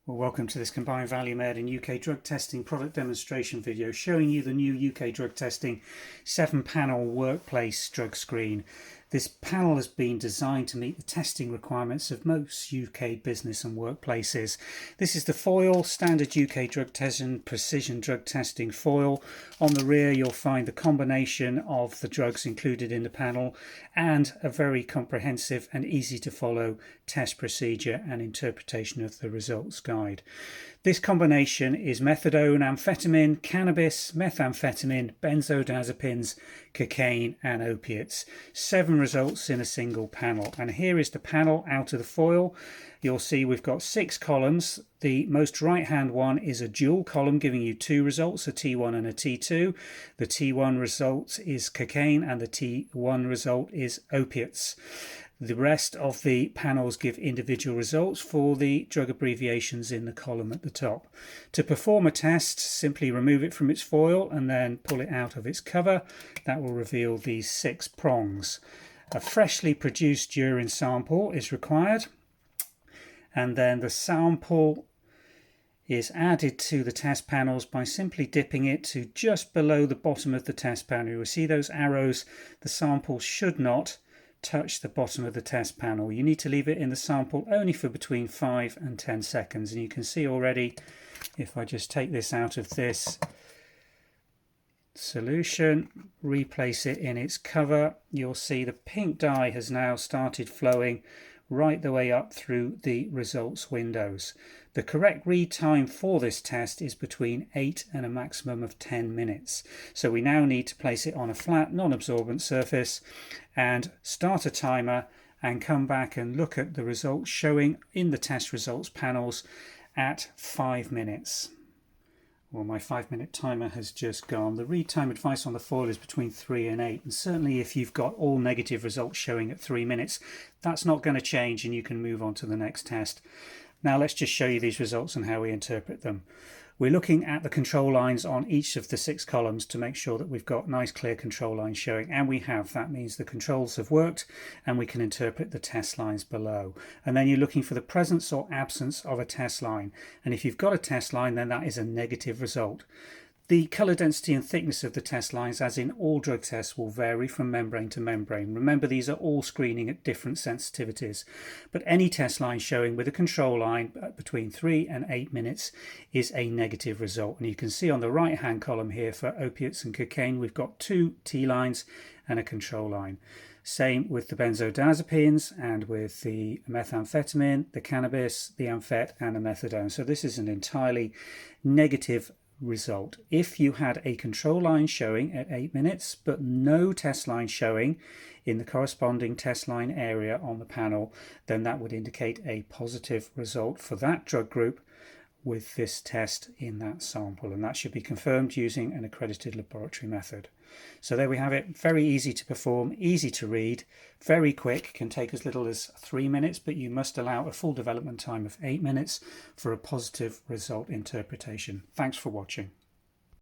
Well, welcome to this combined value med and UK drug testing product demonstration video showing you the new UK drug testing 7-panel workplace drug screen. This panel has been designed to meet the testing requirements of most UK business and workplaces. This is the foil, standard UK drug testing, precision drug testing foil. On the rear you'll find the combination of the drugs included in the panel and a very comprehensive and easy to follow test procedure and interpretation of the results guide. This combination is methadone, amphetamine, cannabis, methamphetamine, benzodiazepines, cocaine and opiates. 7 results in a single panel. And here is the panel out of the foil. You'll see we've got 6 columns. The most right hand one is a dual column giving you 2 results, a T1 and a T2. The T1 result is cocaine and the T1 result is opiates. The rest of the panels give individual results for the drug abbreviations in the column at the top. To perform a test, simply remove it from its foil and then pull it out of its cover. That will reveal these 6 prongs. A freshly produced urine sample is required, and then the sample is added to the test panels by simply dipping it to just below the bottom of the test panel. You will see those arrows. The sample should not touch the bottom of the test panel. You need to leave it in the sample only for between 5 and 10 seconds. And you can see already, if I just take this out of this solution, replace it in its cover, you'll see the pink dye has now started flowing right the way up through the results windows. The correct read time for this test is between 8 and a maximum of 10 minutes. So we now need to place it on a flat, non-absorbent surface and start a timer and come back and look at the results showing in the test results panels at 5 minutes. Well, my 5-minute timer has just gone. The read time advice on the foil is between 3 and 8, and certainly if you've got all negative results showing at 3 minutes, that's not going to change and you can move on to the next test. Now let's just show you these results and how we interpret them. We're looking at the control lines on each of the 6 columns to make sure that we've got nice clear control lines showing, and we have. That means the controls have worked and we can interpret the test lines below. And then you're looking for the presence or absence of a test line, and if you've got a test line then that is a negative result. The colour density and thickness of the test lines, as in all drug tests, will vary from membrane to membrane. Remember, these are all screening at different sensitivities. But any test line showing with a control line between 3 and 8 minutes is a negative result. And you can see on the right hand column here for opiates and cocaine, we've got 2 T lines and a control line. Same with the benzodiazepines and with the methamphetamine, the cannabis, the amphet and the methadone. So this is an entirely negative result. If you had a control line showing at 8 minutes but no test line showing in the corresponding test line area on the panel, then that would indicate a positive result for that drug group with this test in that sample, and that should be confirmed using an accredited laboratory method. So there we have it. Very easy to perform, easy to read, very quick, can take as little as 3 minutes, but you must allow a full development time of 8 minutes for a positive result interpretation. Thanks for watching.